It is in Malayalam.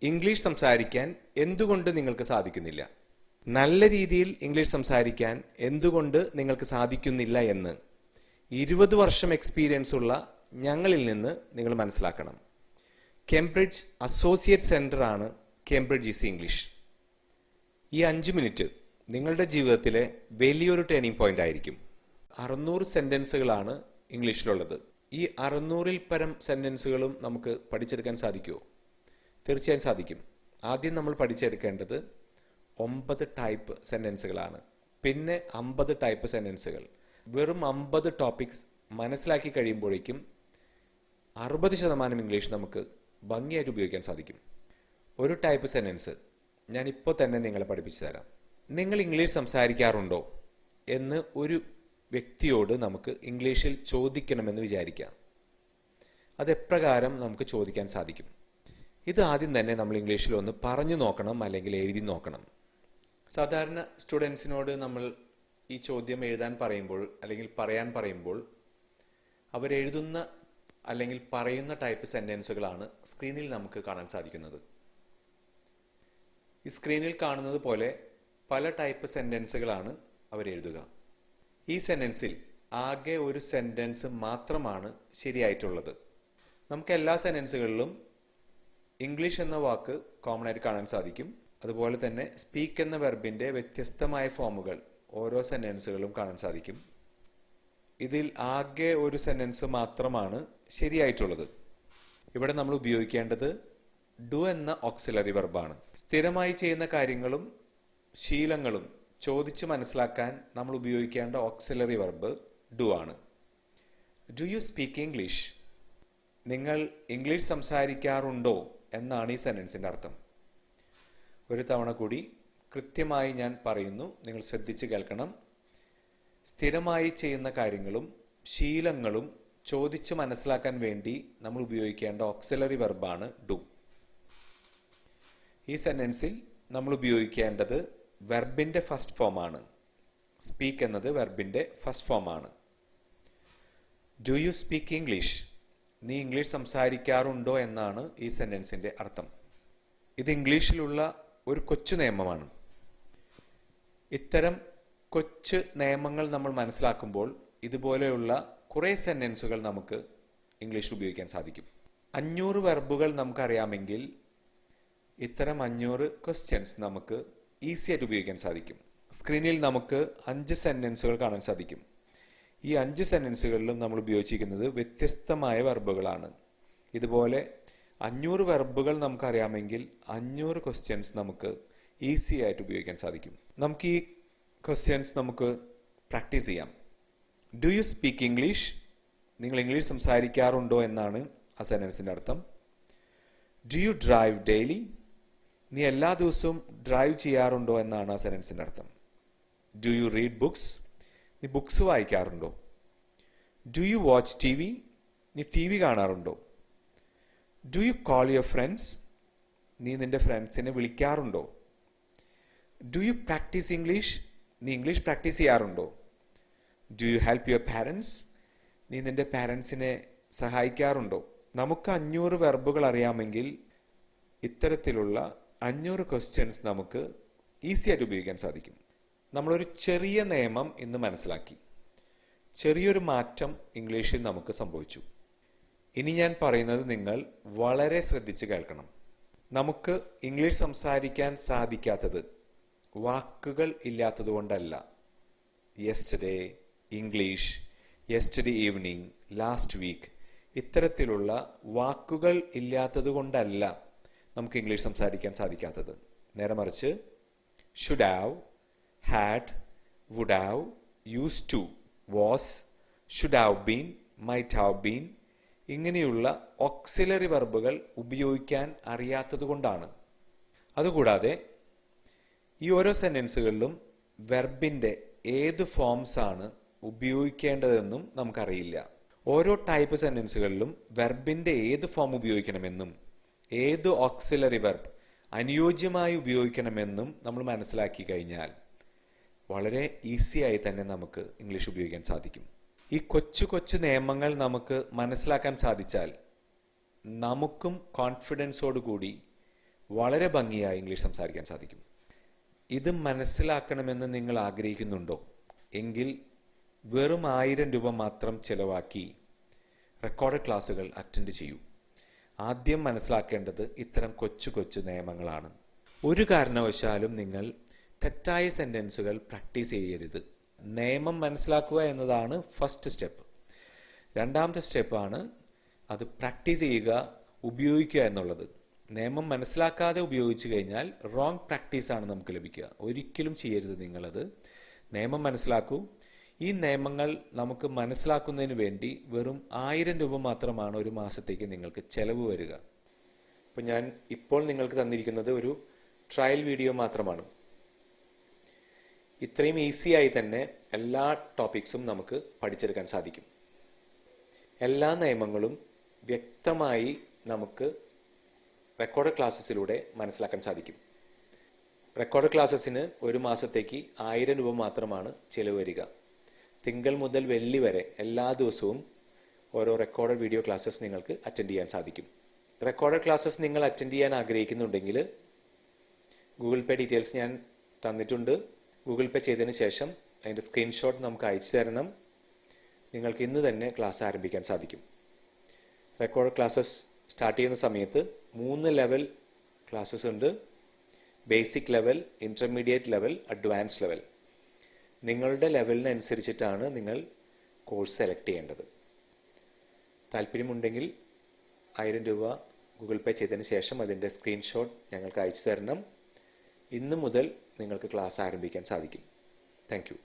ഇംഗ്ലീഷ് സംസാരിക്കാൻ എന്തുകൊണ്ട് നിങ്ങൾക്ക് സാധിക്കുന്നില്ല? നല്ല രീതിയിൽ ഇംഗ്ലീഷ് സംസാരിക്കാൻ എന്തുകൊണ്ട് നിങ്ങൾക്ക് സാധിക്കുന്നില്ല എന്ന് 20 വർഷം എക്സ്പീരിയൻസ് ഉള്ള ഞങ്ങളിൽ നിന്ന് നിങ്ങൾ മനസ്സിലാക്കണം. കേംബ്രിഡ്ജ് അസോസിയേറ്റ് സെന്റർ ആണ് കേംബ്രിഡ്ജ് ഈസി ഇംഗ്ലീഷ്. ഈ 5 മിനിറ്റ് നിങ്ങളുടെ ജീവിതത്തിലെ വലിയൊരു ടേണിംഗ് പോയിന്റ് ആയിരിക്കും. 600 സെന്റൻസുകളാണ് ഇംഗ്ലീഷിലുള്ളത്. ഈ 600-ൽ പരം സെന്റൻസുകളും നമുക്ക് പഠിച്ചെടുക്കാൻ സാധിക്കുമോ? തീർച്ചയായും സാധിക്കും. ആദ്യം നമ്മൾ പഠിച്ചെടുക്കേണ്ടത് 9 ടൈപ്പ് സെന്റൻസുകളാണ്. പിന്നെ 50 ടൈപ്പ് സെന്റൻസുകൾ. വെറും 50 ടോപ്പിക്സ് മനസ്സിലാക്കി കഴിയുമ്പോഴേക്കും 60% ഇംഗ്ലീഷ് നമുക്ക് ഭംഗിയായിട്ട് ഉപയോഗിക്കാൻ സാധിക്കും. ഒരു ടൈപ്പ് സെന്റൻസ് ഞാൻ ഇപ്പോൾ തന്നെ നിങ്ങളെ പഠിപ്പിച്ചു തരാം. നിങ്ങൾ ഇംഗ്ലീഷ് സംസാരിക്കാറുണ്ടോ എന്ന് ഒരു വ്യക്തിയോട് നമുക്ക് ഇംഗ്ലീഷിൽ ചോദിക്കണമെന്ന് വിചാരിക്കാം. അതെപ്രകാരം നമുക്ക് ചോദിക്കാൻ സാധിക്കും? ഇത് ആദ്യം തന്നെ നമ്മൾ ഇംഗ്ലീഷിൽ ഒന്ന് പറഞ്ഞു നോക്കണം, അല്ലെങ്കിൽ എഴുതി നോക്കണം. സാധാരണ സ്റ്റുഡൻസിനോട് നമ്മൾ ഈ ചോദ്യം എഴുതാൻ പറയുമ്പോൾ അല്ലെങ്കിൽ പറയാൻ പറയുമ്പോൾ അവരെഴുതുന്ന അല്ലെങ്കിൽ പറയുന്ന ടൈപ്പ് സെന്റൻസുകളാണ് സ്ക്രീനിൽ നമുക്ക് കാണാൻ സാധിക്കുന്നത്. ഈ സ്ക്രീനിൽ കാണുന്നത് പോലെ പല ടൈപ്പ് സെന്റൻസുകളാണ് അവരെഴുതുക. ഈ സെന്റൻസിൽ ആകെ ഒരു സെന്റൻസ് മാത്രമാണ് ശരിയായിട്ടുള്ളത്. നമുക്ക് എല്ലാ സെന്റൻസുകളിലും ഇംഗ്ലീഷ് എന്ന വാക്ക് കോമൺ ആയിട്ട് കാണാൻ സാധിക്കും. അതുപോലെ തന്നെ സ്പീക്ക് എന്ന വെർബിന്റെ വ്യത്യസ്തമായ ഫോമുകൾ ഓരോ സെന്റൻസുകളിലും കാണാൻ സാധിക്കും. ഇതിൽ ആകെ ഒരു സെന്റൻസ് മാത്രമാണ് ശരിയായിട്ടുള്ളത്. ഇവിടെ നമ്മൾ ഉപയോഗിക്കേണ്ടത് ഡു എന്ന ഓക്സിലറി വെർബാണ്. സ്ഥിരമായി ചെയ്യുന്ന കാര്യങ്ങളും ശീലങ്ങളും ചോദിച്ച് മനസ്സിലാക്കാൻ നമ്മൾ ഉപയോഗിക്കേണ്ട ഓക്സിലറി വെർബ് ഡു ആണ്. Do you speak English? നിങ്ങൾ ഇംഗ്ലീഷ് സംസാരിക്കാറുണ്ടോ എന്നാണ് ഈ സെന്റൻസിന്റെ അർത്ഥം. ഒരു തവണ കൂടി കൃത്യമായി ഞാൻ പറയുന്നു, നിങ്ങൾ ശ്രദ്ധിച്ച് കേൾക്കണം. സ്ഥിരമായി ചെയ്യുന്ന കാര്യങ്ങളും ശീലങ്ങളും ചോദിച്ച് മനസ്സിലാക്കാൻ വേണ്ടി നമ്മൾ ഉപയോഗിക്കേണ്ട ഓക്സിലറി വെർബാണ് ഡു. ഈ സെന്റൻസിൽ നമ്മൾ ഉപയോഗിക്കേണ്ടത് വെർബിന്റെ ഫസ്റ്റ് ഫോമാണ്. സ്പീക്ക് എന്നത് വെർബിന്റെ ഫസ്റ്റ് ഫോമാണ്. Do you speak English? നീ ഇംഗ്ലീഷ് സംസാരിക്കാറുണ്ടോ എന്നാണ് ഈ സെന്റൻസിന്റെ അർത്ഥം. ഇത് ഇംഗ്ലീഷിലുള്ള ഒരു കൊച്ചു നിയമമാണ്. ഇത്തരം കൊച്ചു നിയമങ്ങൾ നമ്മൾ മനസ്സിലാക്കുമ്പോൾ ഇതുപോലെയുള്ള കുറേ സെന്റൻസുകൾ നമുക്ക് ഇംഗ്ലീഷിൽ ഉപയോഗിക്കാൻ സാധിക്കും. 500 വെർബുകൾ നമുക്കറിയാമെങ്കിൽ ഇത്തരം 500 ക്വസ്റ്റ്യൻസ് നമുക്ക് ഈസി ആയിട്ട് ഉപയോഗിക്കാൻ സാധിക്കും. സ്ക്രീനിൽ നമുക്ക് 5 സെന്റൻസുകൾ കാണാൻ സാധിക്കും. ഈ 5 സെന്റൻസുകളിലും നമ്മൾ ഉപയോഗിച്ചിരിക്കുന്നത് വ്യത്യസ്തമായ വെർബുകളാണ്. ഇതുപോലെ 500 വെർബുകൾ നമുക്കറിയാമെങ്കിൽ 500 ക്വസ്റ്റ്യൻസ് നമുക്ക് ഈസി ആയിട്ട് ഉപയോഗിക്കാൻ സാധിക്കും. നമുക്ക് ഈ ക്വസ്റ്റ്യൻസ് നമുക്ക് പ്രാക്ടീസ് ചെയ്യാം. Do you speak English? നിങ്ങൾ ഇംഗ്ലീഷ് സംസാരിക്കാറുണ്ടോ എന്നാണ് ആ സെന്റൻസിന്റെ അർത്ഥം. Do you drive daily? നീ എല്ലാ ദിവസവും ഡ്രൈവ് ചെയ്യാറുണ്ടോ എന്നാണ് ആ സെന്റൻസിന്റെ അർത്ഥം. Do you read books? നീ ബുക്സ് വായിക്കാറുണ്ടോ? Do you watch T V? നീ ടി വി കാണാറുണ്ടോ? Do you call your friends? നീ നിന്റെ ഫ്രണ്ട്സിനെ വിളിക്കാറുണ്ടോ? Do you practice English? നീ ഇംഗ്ലീഷ് പ്രാക്ടീസ് ചെയ്യാറുണ്ടോ? Do you help your parents? നീ നിന്റെ പാരൻസിനെ സഹായിക്കാറുണ്ടോ? നമുക്ക് 500 വെർബുകൾ അറിയാമെങ്കിൽ ഇത്തരത്തിലുള്ള 500 ക്വസ്റ്റ്യൻസ് നമുക്ക് ഈസി ആയിട്ട് ഉപയോഗിക്കാൻ സാധിക്കും. നമ്മളൊരു ചെറിയ നിയമം ഇന്ന് മനസ്സിലാക്കി. ചെറിയൊരു മാറ്റം ഇംഗ്ലീഷിൽ നമുക്ക് സംഭവിച്ചു. ഇനി ഞാൻ പറയുന്നത് നിങ്ങൾ വളരെ ശ്രദ്ധിച്ച് കേൾക്കണം. നമുക്ക് ഇംഗ്ലീഷ് സംസാരിക്കാൻ സാധിക്കാത്തത് വാക്കുകൾ ഇല്ലാത്തതുകൊണ്ടല്ല. Yesterday, English, yesterday evening, last week ഇത്തരത്തിലുള്ള വാക്കുകൾ ഇല്ലാത്തത് കൊണ്ടല്ല നമുക്ക് ഇംഗ്ലീഷ് സംസാരിക്കാൻ സാധിക്കാത്തത്. നേരെ മറിച്ച് should have, had, would have, use to, was, should have been, might have been ഇങ്ങനെയുള്ള ഓക്സിലറി വെർബുകൾ ഉപയോഗിക്കാൻ അറിയാത്തത് കൊണ്ടാണ്. അതുകൂടാതെ ഈ ഓരോ സെന്റൻസുകളിലും വെർബിന്റെ ഏത് ഫോംസ് ആണ് ഉപയോഗിക്കേണ്ടതെന്നും നമുക്കറിയില്ല. ഓരോ ടൈപ്പ് സെന്റൻസുകളിലും വെർബിന്റെ ഏത് ഫോം ഉപയോഗിക്കണമെന്നും ഏത് ഓക്സിലറി വെർബ് അനുയോജ്യമായി ഉപയോഗിക്കണമെന്നും നമ്മൾ മനസ്സിലാക്കി കഴിഞ്ഞാൽ വളരെ ഈസി ആയി തന്നെ നമുക്ക് ഇംഗ്ലീഷ് ഉപയോഗിക്കാൻ സാധിക്കും. ഈ കൊച്ചു കൊച്ചു നിയമങ്ങൾ നമുക്ക് മനസ്സിലാക്കാൻ സാധിച്ചാൽ നമുക്കും കോൺഫിഡൻസോടുകൂടി വളരെ ഭംഗിയായി ഇംഗ്ലീഷ് സംസാരിക്കാൻ സാധിക്കും. ഇത് മനസ്സിലാക്കണമെന്ന് നിങ്ങൾ ആഗ്രഹിക്കുന്നുണ്ടോ എങ്കിൽ വെറും 1000 രൂപ മാത്രം ചിലവാക്കി റെക്കോർഡ് ക്ലാസ്സുകൾ അറ്റൻഡ് ചെയ്യൂ. ആദ്യം മനസ്സിലാക്കേണ്ടത് ഇത്തരം കൊച്ചു കൊച്ചു നിയമങ്ങളാണ്. ഒരു കാരണവശാലും നിങ്ങൾ തെറ്റായ സെൻറ്റൻസുകൾ പ്രാക്ടീസ് ചെയ്യരുത്. നിയമം മനസ്സിലാക്കുക എന്നതാണ് ഫസ്റ്റ് സ്റ്റെപ്പ്. രണ്ടാമത്തെ സ്റ്റെപ്പാണ് അത് പ്രാക്ടീസ് ചെയ്യുക, ഉപയോഗിക്കുക എന്നുള്ളത്. നിയമം മനസ്സിലാക്കാതെ ഉപയോഗിച്ചു കഴിഞ്ഞാൽ റോങ് പ്രാക്ടീസാണ് നമുക്ക് ലഭിക്കുക. ഒരിക്കലും ചെയ്യരുത് നിങ്ങളത്. നിയമം മനസ്സിലാക്കൂ. ഈ നിയമങ്ങൾ നമുക്ക് മനസ്സിലാക്കുന്നതിന് വേണ്ടി വെറും 1000 രൂപ മാത്രമാണ് ഒരു മാസത്തേക്ക് നിങ്ങൾക്ക് ചെലവ് വരിക. അപ്പോൾ ഞാൻ ഇപ്പോൾ നിങ്ങൾക്ക് തന്നിരിക്കുന്നത് ഒരു ട്രയൽ വീഡിയോ മാത്രമാണ്. ഇത്രയും ഈസിയായി തന്നെ എല്ലാ ടോപ്പിക്സും നമുക്ക് പഠിച്ചെടുക്കാൻ സാധിക്കും. എല്ലാ നിയമങ്ങളും വ്യക്തമായി നമുക്ക് റെക്കോർഡ് ക്ലാസ്സസിലൂടെ മനസ്സിലാക്കാൻ സാധിക്കും. റെക്കോർഡ് ക്ലാസ്സസിന് ഒരു മാസത്തേക്ക് 1000 രൂപ മാത്രമാണ് ചിലവ് വരിക. തിങ്കൾ മുതൽ വെള്ളി വരെ എല്ലാ ദിവസവും ഓരോ റെക്കോർഡ് വീഡിയോ ക്ലാസ്സസ് നിങ്ങൾക്ക് അറ്റൻഡ് ചെയ്യാൻ സാധിക്കും. റെക്കോർഡ് ക്ലാസ്സസ് നിങ്ങൾ അറ്റൻഡ് ചെയ്യാൻ ആഗ്രഹിക്കുന്നുണ്ടെങ്കിൽ ഗൂഗിൾ പേ ഡീറ്റെയിൽസ് ഞാൻ തന്നിട്ടുണ്ട്. ഗൂഗിൾ പേ ചെയ്തതിന് ശേഷം അതിൻ്റെ സ്ക്രീൻഷോട്ട് നമുക്ക് അയച്ചു തരണം. നിങ്ങൾക്ക് ഇന്ന് തന്നെ ക്ലാസ് ആരംഭിക്കാൻ സാധിക്കും. റെക്കോർഡ് ക്ലാസ്സസ് സ്റ്റാർട്ട് ചെയ്യുന്ന സമയത്ത് 3 ലെവൽ ക്ലാസ്സസ് ഉണ്ട്. Basic level, intermediate level, advance level. നിങ്ങളുടെ ലെവലിനനുസരിച്ചിട്ടാണ് നിങ്ങൾ കോഴ്സ് സെലക്ട് ചെയ്യേണ്ടത്. താല്പര്യമുണ്ടെങ്കിൽ 1000 രൂപ ഗൂഗിൾ പേ ചെയ്തതിന് ശേഷം അതിൻ്റെ സ്ക്രീൻഷോട്ട് ഞങ്ങൾക്ക് അയച്ചു തരണം. ഇന്ന് മുതൽ നിങ്ങൾക്ക് ക്ലാസ് ആരംഭിക്കാൻ സാധിക്കും. Thank you.